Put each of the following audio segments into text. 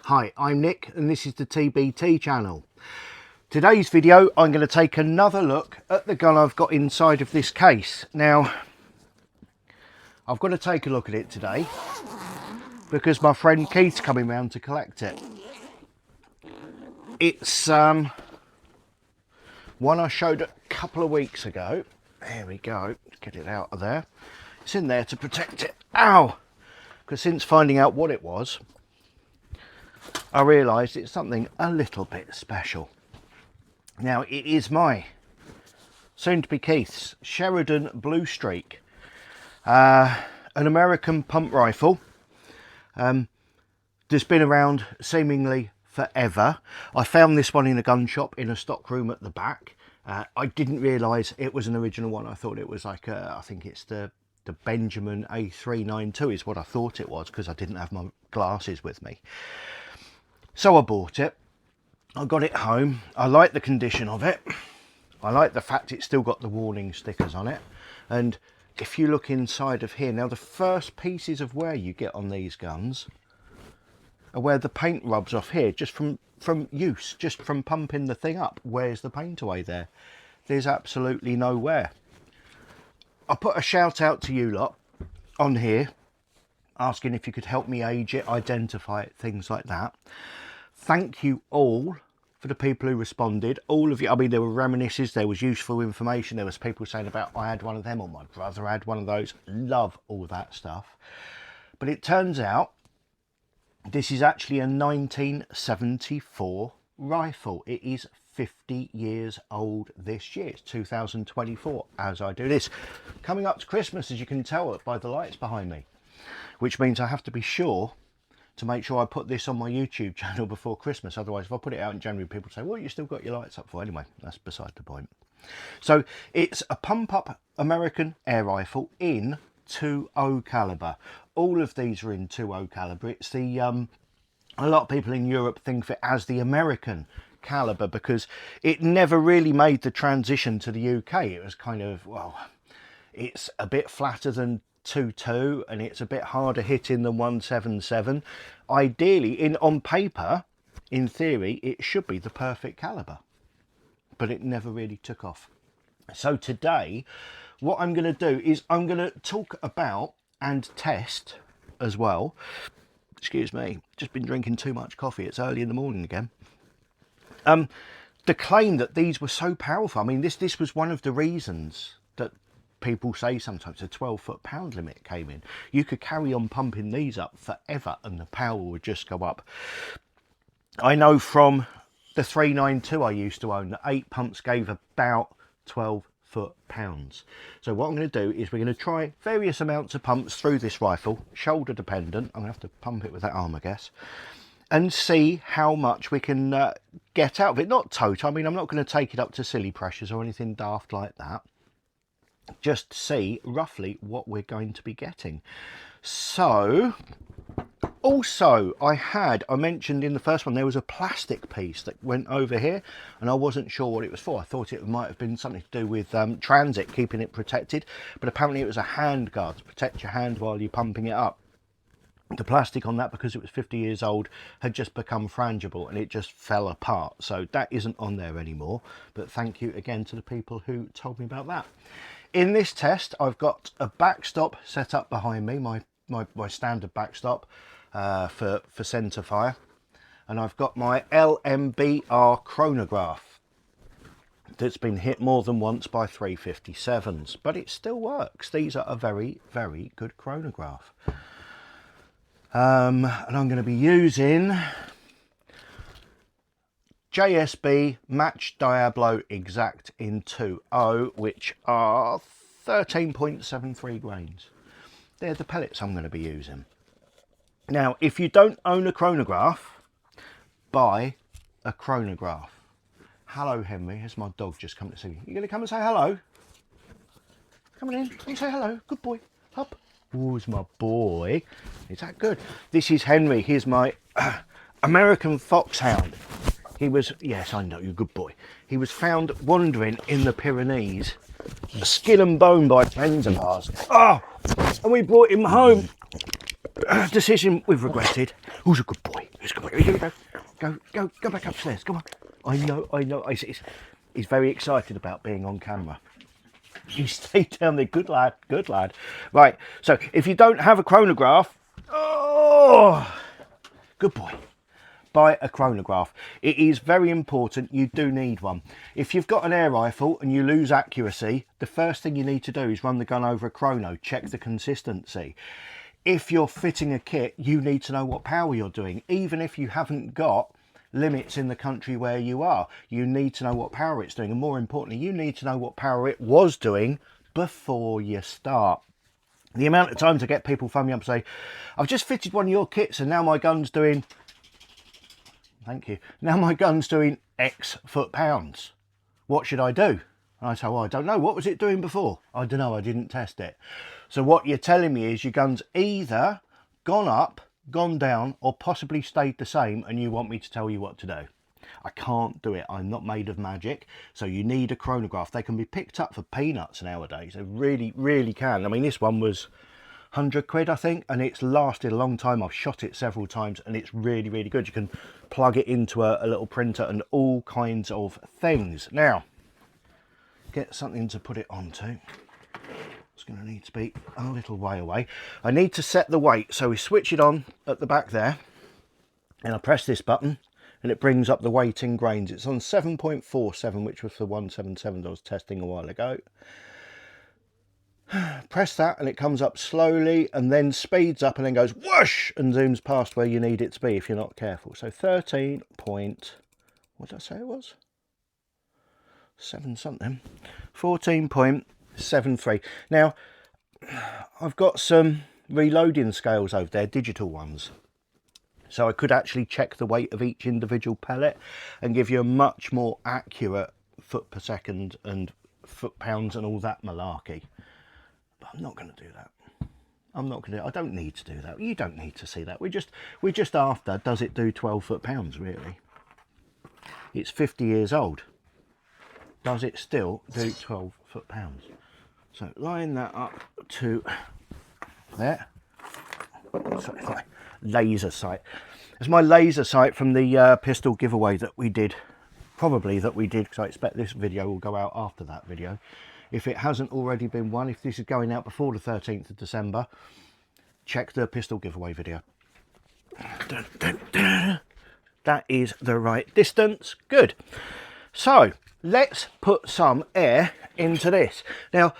Hi, I'm Nick and this is the TBT channel. Today's video I'm going to take another look at the gun I've got inside of this case. Now I've got to take a look at it today because my friend Keith's coming round to collect it. It's one I showed a couple of weeks ago. There we go, let's get it out of there. It's in there to protect it. Ow! Because since finding out what it was, I realised it's something a little bit special. Now it is my, soon to be Keith's, Sheridan Blue Streak, an American pump rifle. That's been around seemingly forever. I found this one in a gun shop in a stock room at the back. I didn't realise it was an original one. I thought it was like I think it's the Benjamin A392 is what I thought it was, because I didn't have my glasses with me. So I bought it, I got it home, I like the condition of it, I like the fact it's still got the warning stickers on it, and if you look inside of here, now the first pieces of wear you get on these guns are where the paint rubs off here, just from use, just from pumping the thing up. Where's the paint away there? There's absolutely no wear. I put a shout out to you lot on here, asking if you could help me age it, identify it, things like that. Thank you all for the people who responded. All of you, I mean, there were reminiscences, there was useful information, there was people saying about I had one of them or my brother had one of those. Love all that stuff. But it turns out this is actually a 1974 rifle. It is 50 years old this year. It's 2024 as I do this. Coming up to Christmas, as you can tell by the lights behind me, which means I have to be sure to make sure I put this on my YouTube channel before Christmas. Otherwise, if I put it out in January, people say, well, you still got your lights up for. Anyway, that's beside the point. So it's a pump up American air rifle in 2.0 caliber. All of these are in 2.0 caliber. It's the a lot of people in Europe think of it as the American caliber because it never really made the transition to the UK. It was kind of, well, it's a bit flatter than 2.2 and it's a bit harder hitting than 177. Ideally, on paper, in theory, it should be the perfect caliber, but it never really took off. So today, what I'm going to do is I'm going to talk about and test as well. Excuse me, just been drinking too much coffee. It's early in the morning again. The claim that these were so powerful. I mean, this was one of the reasons that people say sometimes a 12 foot-pound limit came in. You could carry on pumping these up forever and the power would just go up. I know from the 392 I used to own that 8 pumps gave about 12 foot-pounds. So what I'm going to do is we're going to try various amounts of pumps through this rifle, shoulder dependent. I'm going to have to pump it with that arm, I guess, and see how much we can get out of it. Not total, I mean, I'm not going to take it up to silly pressures or anything daft like that. Just see roughly what we're going to be getting. So also I mentioned in the first one there was a plastic piece that went over here and I wasn't sure what it was for. I thought it might have been something to do with transit, keeping it protected, but apparently it was a hand guard to protect your hand while you're pumping it up. The plastic on that, because it was 50 years old, had just become frangible and it just fell apart. So that isn't on there anymore, but thank you again to the people who told me about that. In this test, I've got a backstop set up behind me, my standard backstop for centre fire. And I've got my LMBR chronograph that's been hit more than once by 357s, but it still works. These are a very, very good chronograph. And I'm going to be using JSB Match Diablo Exact in 2.0, which are 13.73 grains. They're the pellets I'm going to be using. Now, if you don't own a chronograph, buy a chronograph. Hello, Henry. Here's my dog just come to see me. You going to come and say hello? Come on in. Come and say hello. Good boy. Up. Who's my boy? Is that good? This is Henry. Here's my American foxhound. He was, yes, I know, you're a good boy. He was found wandering in the Pyrenees, skin and bone by friends of ours. Oh, and we brought him home Decision we've regretted. Who's a good boy? Who's a good boy? Here we go. Go back upstairs. Come on. I know. He's very excited about being on camera. You stay down there. Good lad. Right. So if you don't have a chronograph, oh, good boy. Buy a chronograph. It is very important. You do need one. If you've got an air rifle and you lose accuracy, the first thing you need to do is run the gun over a chrono. Check the consistency. If you're fitting a kit, you need to know what power you're doing. Even if you haven't got limits in the country where you are, you need to know what power it's doing. And more importantly, you need to know what power it was doing before you start. The amount of times I get people phone me up and say, I've just fitted one of your kits and now my gun's doing... Thank you. Now my gun's doing X foot-pounds. What should I do? And I say, well, I don't know. What was it doing before? I don't know. I didn't test it. So what you're telling me is your gun's either gone up, gone down, or possibly stayed the same, and you want me to tell you what to do. I can't do it. I'm not made of magic. So you need a chronograph. They can be picked up for peanuts nowadays. They really, really can. I mean, this one was 100 quid, I think, and it's lasted a long time. I've shot it several times and it's really, really good. You can plug it into a little printer and all kinds of things. Now, get something to put it onto. It's going to need to be a little way away. I need to set the weight, so we switch it on at the back there and I press this button and it brings up the weight in grains. It's on 7.47, which was the 177 I was testing a while ago. Press that and it comes up slowly and then speeds up and then goes whoosh and zooms past where you need it to be if you're not careful. So 13 point, what did I say it was? 7 something. 14.73. Now, I've got some reloading scales over there, digital ones. So I could actually check the weight of each individual pellet and give you a much more accurate foot per second and foot pounds and all that malarkey. But I'm not going to do that. I don't need to do that. You don't need to see that. We're just after, does it do 12 foot-pounds, really? It's 50 years old. Does it still do 12 foot-pounds? So line that up to there. Sorry, my laser sight. It's my laser sight from the pistol giveaway that we did. Probably that we did, because I expect this video will go out after that video. If it hasn't already been won, if this is going out before the 13th of December, check the pistol giveaway video. Dun, dun, dun. That is the right distance. Good. So, let's put some air into this. Now,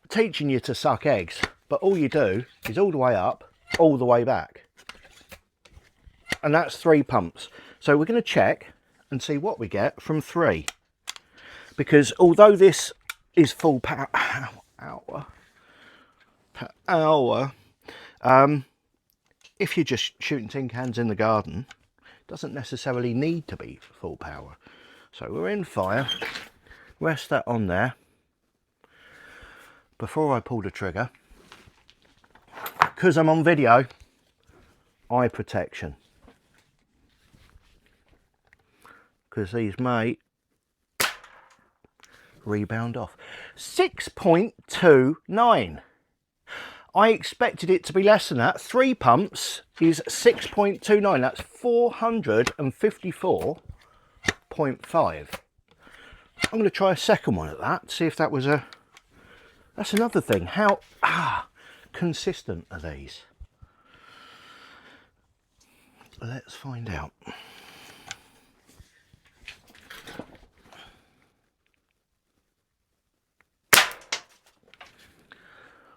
teaching you to suck eggs, but all you do is all the way up, all the way back. And that's 3 pumps. So we're going to check and see what we get from 3. Because although this is full power, per hour, if you're just shooting tin cans in the garden, it doesn't necessarily need to be full power. So we're in fire, rest that on there. Before I pull the trigger, because I'm on video, eye protection. Because these may rebound off. 6.29. I expected it to be less than that. 3 pumps is 6.29. That's 454.5. I'm going to try a second one at that, see if that was a... That's another thing. How consistent are these? Let's find out.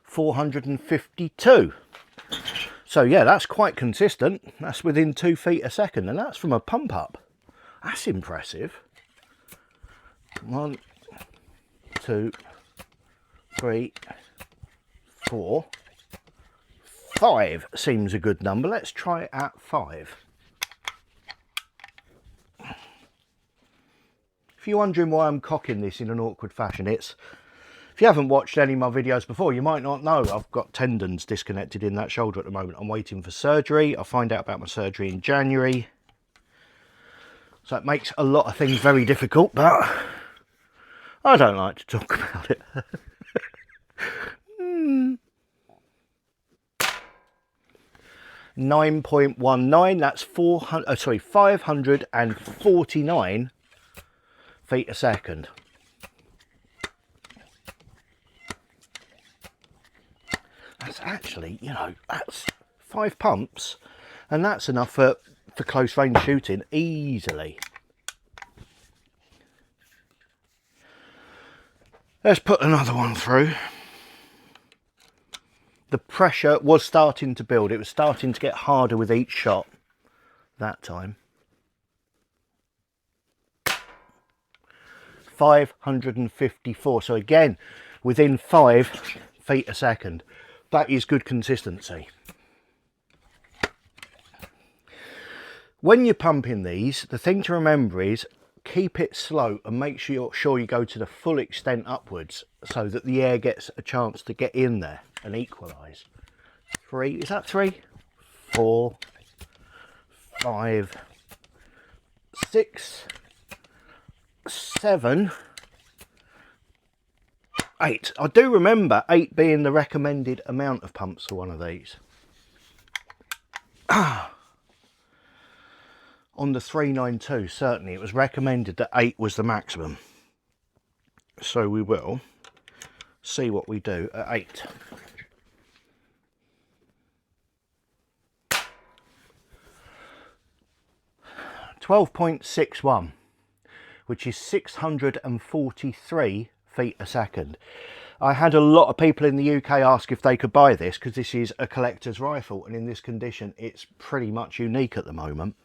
452. So yeah, that's quite consistent. That's within 2 feet a second, and that's from a pump up. That's impressive. 1, 2, 3, 4, 5 seems a good number. Let's try it at 5. If you're wondering why I'm cocking this in an awkward fashion, it's... If you haven't watched any of my videos before, you might not know I've got tendons disconnected in that shoulder at the moment. I'm waiting for surgery. I'll find out about my surgery in January. So it makes a lot of things very difficult, but I don't like to talk about it. 9.19, that's 549 feet a second. That's actually, you know, that's 5 pumps, and that's enough for close range shooting easily. Let's put another one through. The pressure was starting to build. It was starting to get harder with each shot that time. 554. So again, within 5 feet a second. That is good consistency. When you're pumping these, the thing to remember is keep it slow and make sure you go to the full extent upwards so that the air gets a chance to get in there and equalise. 3, is that 3? 4, 5, 6, 7, 8. I do remember 8 being the recommended amount of pumps for one of these. On the 392, certainly it was recommended that 8 was the maximum. So we will see what we do at 8. .61, which is 643 feet a second. I had a lot of people in the UK ask if they could buy this because this is a collector's rifle, and in this condition it's pretty much unique at the moment.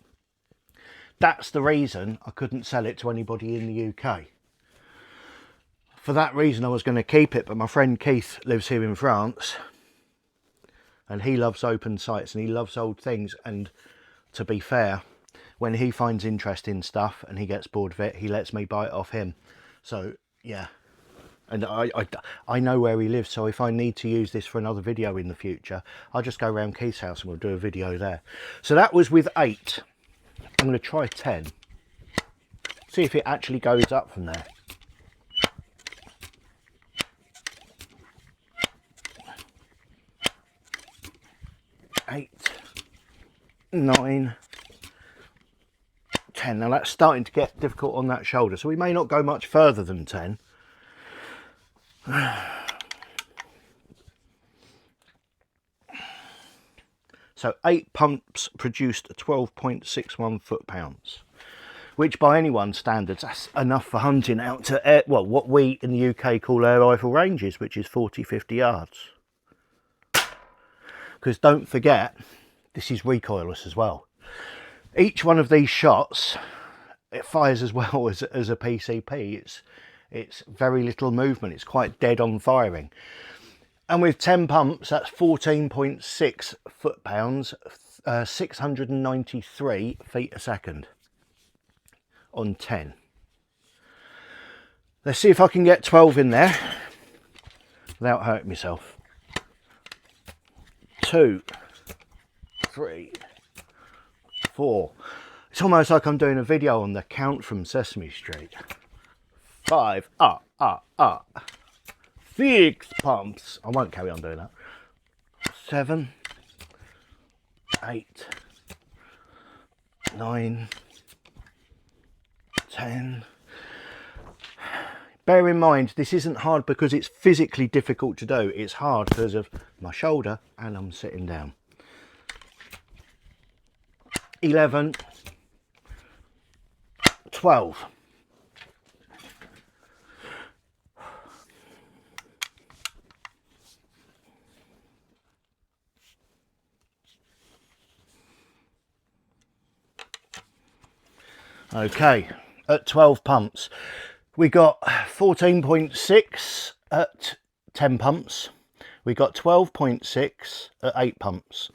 That's the reason I couldn't sell it to anybody in the UK. For that reason I was going to keep it, but my friend Keith lives here in France and he loves open sights and he loves old things, and to be fair, when he finds interest in stuff and he gets bored of it, he lets me buy it off him. So yeah, and I know where he lives, so if I need to use this for another video in the future, I'll just go around Keith's house and we'll do a video there. So that was with 8. I'm going to try 10, see if it actually goes up from there. Eight, 9, 10. Now that's starting to get difficult on that shoulder, so we may not go much further than 10. So 8 pumps produced 12.61 foot-pounds, which by anyone's standards, that's enough for hunting out to air, well, what we in the UK call air rifle ranges, which is 40-50 yards. Because don't forget, this is recoilless as well. Each one of these shots, it fires as well as a PCP. It's very little movement. It's quite dead on firing. And with 10 pumps, that's 14.6 foot-pounds, 693 feet a second on 10. Let's see if I can get 12 in there without hurting myself. 2, 3, 4. It's almost like I'm doing a video on the Count from Sesame Street. 5, 6 pumps. I won't carry on doing that. 7, 8, 9, 10. Bear in mind, this isn't hard because it's physically difficult to do. It's hard because of my shoulder and I'm sitting down. 11, 12. Okay, at 12 pumps, we got 14.6 at 10 pumps. We got 12.6 at 8 pumps.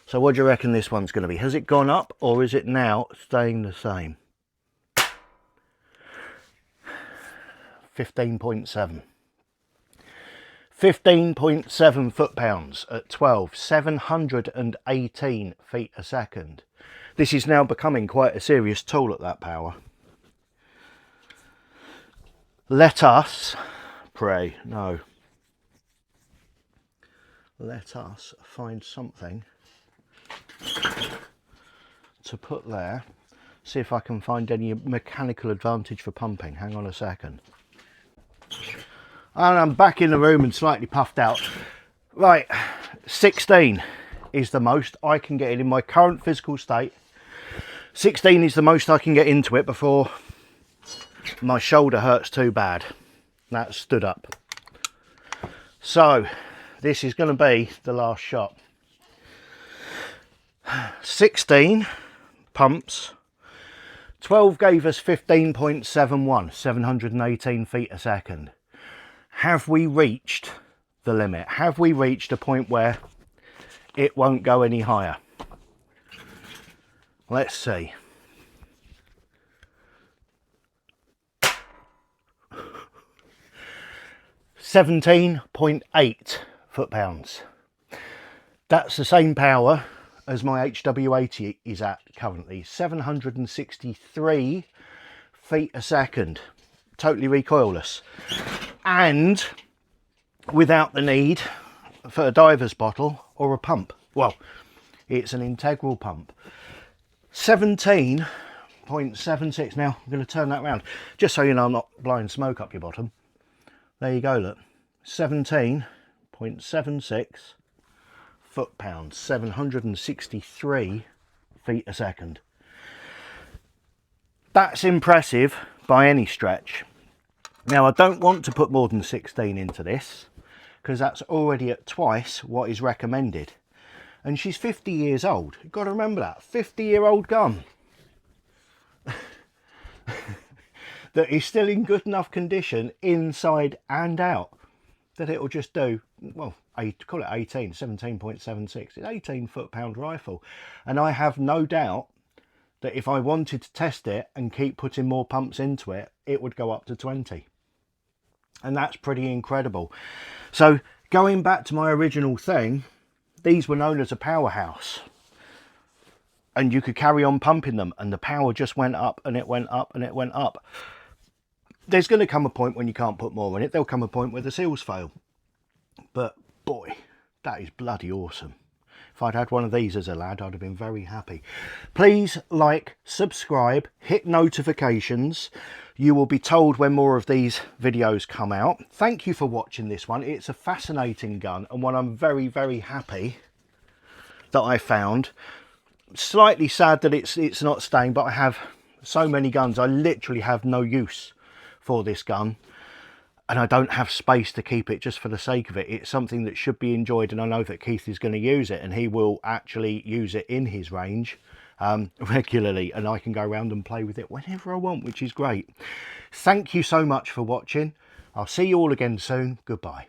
So what do you reckon this one's going to be? Has it gone up or is it now staying the same? 15.7. 15.7 foot-pounds at 12, 718 feet a second. This is now becoming quite a serious tool at that power. Let us pray, no. Let us find something to put there. See if I can find any mechanical advantage for pumping. Hang on a second. And I'm back in the room and slightly puffed out. Right, 16 is the most I can get in my current physical state. 16 is the most I can get into it before my shoulder hurts too bad. That's stood up. So this is going to be the last shot. 16 pumps. 12 gave us 15.71, 718 feet a second. Have we reached the limit? Have we reached a point where it won't go any higher? Let's see. .8 foot-pounds. That's the same power as my HW80 is at currently. 763 feet a second. Totally recoilless. And without the need for a diver's bottle or a pump. Well, it's an integral pump. 17.76. Now I'm going to turn that around just so you know I'm not blowing smoke up your bottom. There you go, look. 17.76 foot-pounds, 763 feet a second. That's impressive by any stretch. Now I don't want to put more than 16 into this because that's already at twice what is recommended. And she's 50 years old. You've got to remember that. 50-year-old gun. That is still in good enough condition inside and out that it'll just do, well, call it 18, 17.76. It's 18 foot-pound rifle. And I have no doubt that if I wanted to test it and keep putting more pumps into it, it would go up to 20. And that's pretty incredible. So going back to my original thing, these were known as a powerhouse. And you could carry on pumping them and the power just went up and it went up and it went up. There's going to come a point when you can't put more in it. There'll come a point where the seals fail. But boy, that is bloody awesome. If I'd had one of these as a lad, I'd have been very happy. Please like, subscribe, hit notifications. You will be told when more of these videos come out. Thank you for watching this one. It's a fascinating gun and one I'm very, very happy that I found. Slightly sad that it's not staying, but I have so many guns. I literally have no use for this gun. And I don't have space to keep it just for the sake of it. It's something that should be enjoyed, and I know that Keith is going to use it, and he will actually use it in his range regularly, and I can go around and play with it whenever I want, which is great. Thank you so much for watching. I'll see you all again soon. Goodbye.